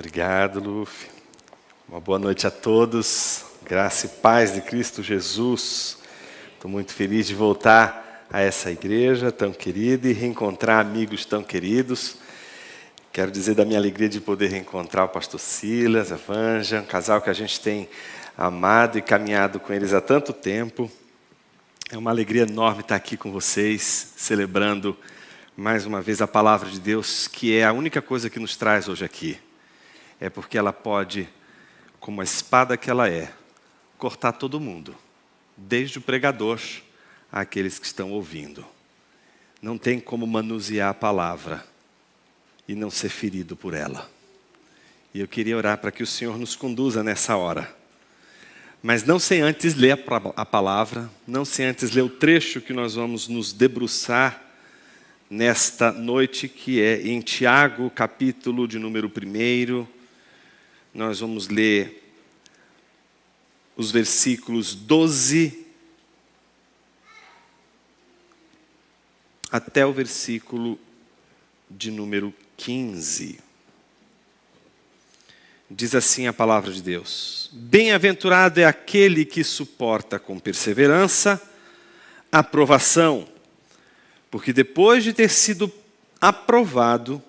Obrigado, Luffy. Uma boa noite a todos. Graça e paz de Cristo Jesus. Estou muito feliz de voltar a essa igreja tão querida e reencontrar amigos tão queridos. Quero dizer da minha alegria de poder reencontrar o pastor Silas, a Vanja, um casal que a gente tem amado e caminhado com eles há tanto tempo. É uma alegria enorme estar aqui com vocês, celebrando mais uma vez a palavra de Deus, que é a única coisa que nos traz hoje aqui. É porque ela pode, como a espada que ela é, cortar todo mundo, desde o pregador àqueles que estão ouvindo. Não tem como manusear a palavra e não ser ferido por ela. E eu queria orar para que o Senhor nos conduza nessa hora. Mas não sem antes ler a palavra, não sem antes ler o trecho que nós vamos nos debruçar nesta noite, que é em Tiago, capítulo de número 1. Nós vamos ler os versículos 12 até o versículo de número 15. Diz assim a palavra de Deus: Bem-aventurado é aquele que suporta com perseverança a provação, porque depois de ter sido aprovado,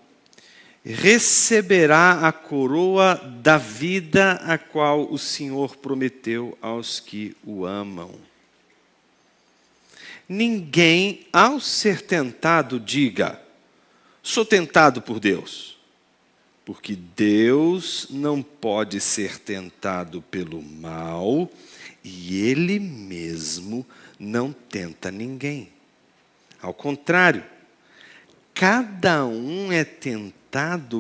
receberá a coroa da vida a qual o Senhor prometeu aos que o amam. Ninguém, ao ser tentado, diga: sou tentado por Deus. Porque Deus não pode ser tentado pelo mal e Ele mesmo não tenta ninguém. Ao contrário, cada um é tentado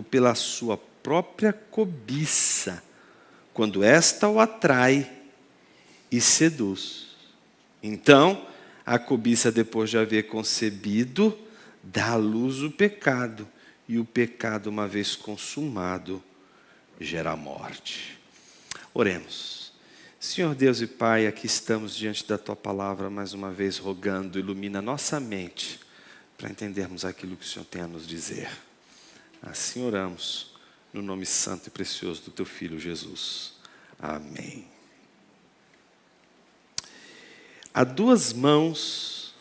pela sua própria cobiça, quando esta o atrai e seduz. Então, a cobiça, depois de haver concebido, dá à luz o pecado. E o pecado, uma vez consumado, gera morte. Oremos. Senhor Deus e Pai, aqui estamos diante da Tua palavra, mais uma vez rogando, ilumina nossa mente, para entendermos aquilo que o Senhor tem a nos dizer. Assim oramos, no nome santo e precioso do Teu Filho Jesus. Amém. Há duas mãos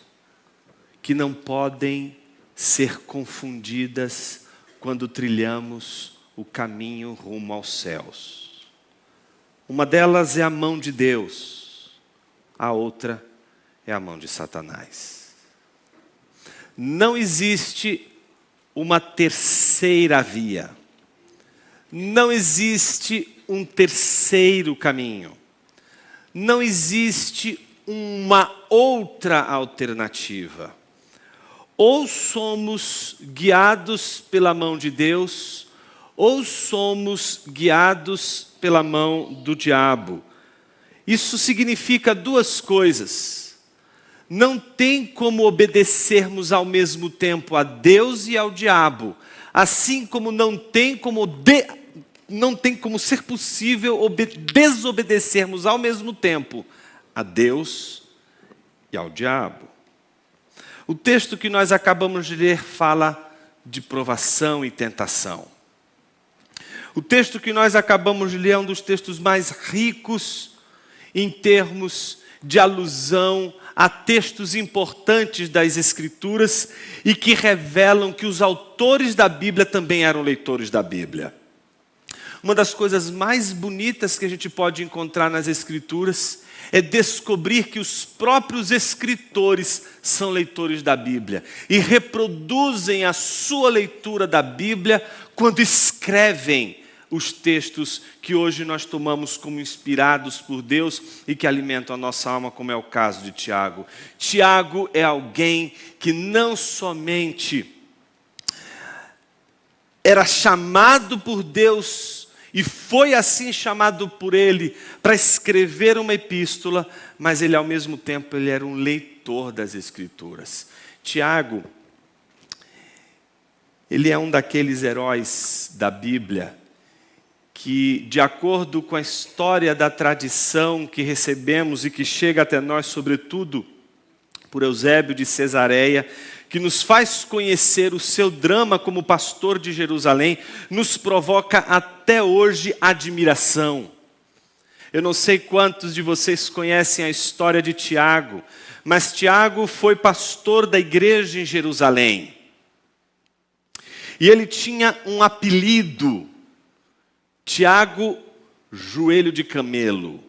que não podem ser confundidas quando trilhamos o caminho rumo aos céus. Uma delas é a mão de Deus, a outra é a mão de Satanás. Não existe uma terceira via. Não existe um terceiro caminho. Não existe uma outra alternativa. Ou somos guiados pela mão de Deus, ou somos guiados pela mão do diabo. Isso significa duas coisas. Não tem como obedecermos ao mesmo tempo a Deus e ao diabo, assim como não tem como ser possível desobedecermos ao mesmo tempo a Deus e ao diabo. O texto que nós acabamos de ler fala de provação e tentação. O texto que nós acabamos de ler é um dos textos mais ricos em termos de alusão a textos importantes das Escrituras e que revelam que os autores da Bíblia também eram leitores da Bíblia. Uma das coisas mais bonitas que a gente pode encontrar nas Escrituras é descobrir que os próprios escritores são leitores da Bíblia e reproduzem a sua leitura da Bíblia quando escrevem os textos que hoje nós tomamos como inspirados por Deus e que alimentam a nossa alma, como é o caso de Tiago. Tiago é alguém que não somente era chamado por Deus e foi assim chamado por ele para escrever uma epístola, mas ele ao mesmo tempo ele era um leitor das Escrituras. Tiago, ele é um daqueles heróis da Bíblia que, de acordo com a história da tradição que recebemos e que chega até nós, sobretudo por Eusébio de Cesareia, que nos faz conhecer o seu drama como pastor de Jerusalém, nos provoca até hoje admiração. Eu não sei quantos de vocês conhecem a história de Tiago, mas Tiago foi pastor da igreja em Jerusalém. E ele tinha um apelido, Tiago, joelho de camelo.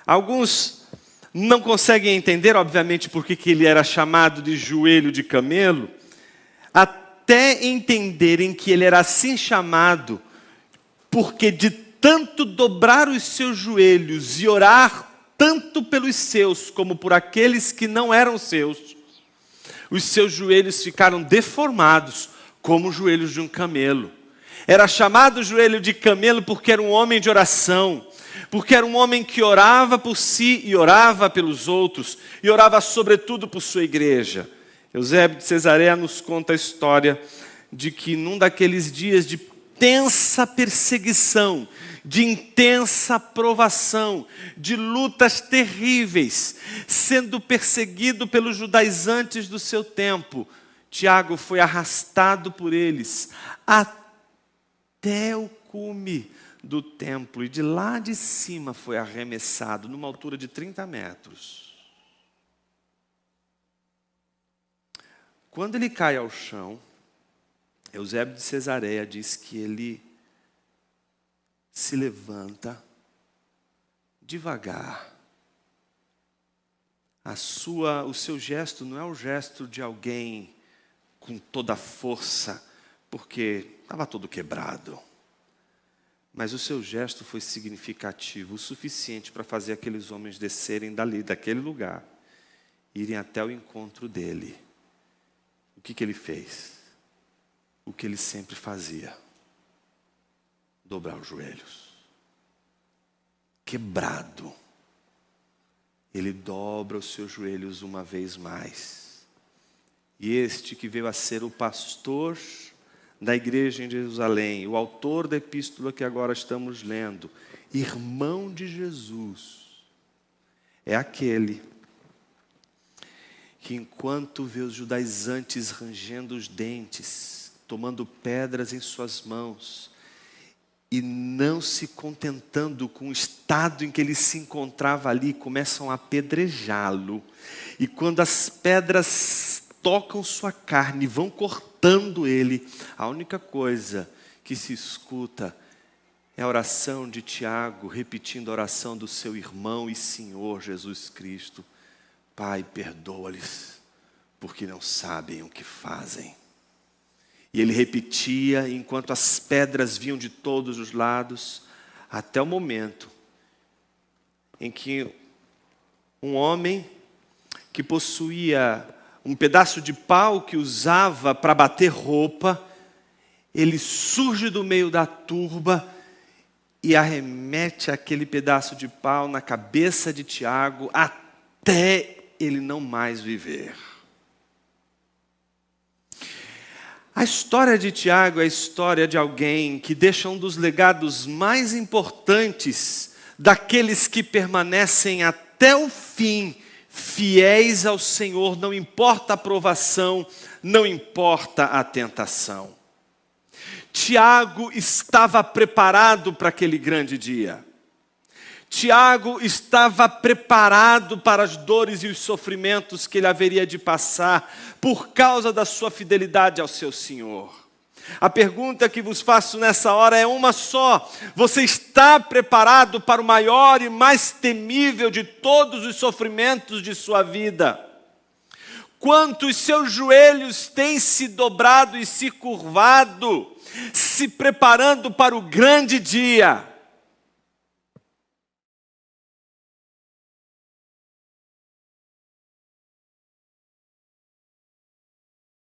Alguns não conseguem entender, obviamente, por que ele era chamado de joelho de camelo, até entenderem que ele era assim chamado porque de tanto dobrar os seus joelhos e orar tanto pelos seus como por aqueles que não eram seus, os seus joelhos ficaram deformados como os joelhos de um camelo. Era chamado joelho de camelo porque era um homem de oração, porque era um homem que orava por si e orava pelos outros, e orava sobretudo por sua igreja. Eusébio de Cesareia nos conta a história de que num daqueles dias de intensa perseguição, de intensa provação, de lutas terríveis, sendo perseguido pelos judaizantes do seu tempo, Tiago foi arrastado por eles até o cume do templo, e de lá de cima foi arremessado, numa altura de 30 metros. Quando ele cai ao chão, Eusébio de Cesareia diz que ele se levanta devagar. O seu gesto não é o gesto de alguém com toda a força, porque estava todo quebrado. Mas o seu gesto foi significativo, o suficiente para fazer aqueles homens descerem dali, daquele lugar, irem até o encontro dele. O que ele fez? O que ele sempre fazia: dobrar os joelhos. Quebrado, ele dobra os seus joelhos uma vez mais. E este que veio a ser o pastor da igreja em Jerusalém, o autor da epístola que agora estamos lendo, irmão de Jesus, é aquele que, enquanto vê os judaizantes rangendo os dentes, tomando pedras em suas mãos, e não se contentando com o estado em que ele se encontrava ali, começam a apedrejá-lo. E quando as pedras tocam sua carne, vão cortando ele, a única coisa que se escuta é a oração de Tiago, repetindo a oração do seu irmão e Senhor Jesus Cristo: Pai, perdoa-lhes, porque não sabem o que fazem. E ele repetia enquanto as pedras vinham de todos os lados, até o momento em que um homem que possuía um pedaço de pau que usava para bater roupa, ele surge do meio da turba e arremete aquele pedaço de pau na cabeça de Tiago até ele não mais viver. A história de Tiago é a história de alguém que deixa um dos legados mais importantes daqueles que permanecem até o fim, fiéis ao Senhor, não importa a provação, não importa a tentação. Tiago estava preparado para aquele grande dia. Tiago estava preparado para as dores e os sofrimentos que ele haveria de passar por causa da sua fidelidade ao seu Senhor. A pergunta que vos faço nessa hora é uma só: você está preparado para o maior e mais temível de todos os sofrimentos de sua vida? Quantos seus joelhos têm se dobrado e se curvado, se preparando para o grande dia?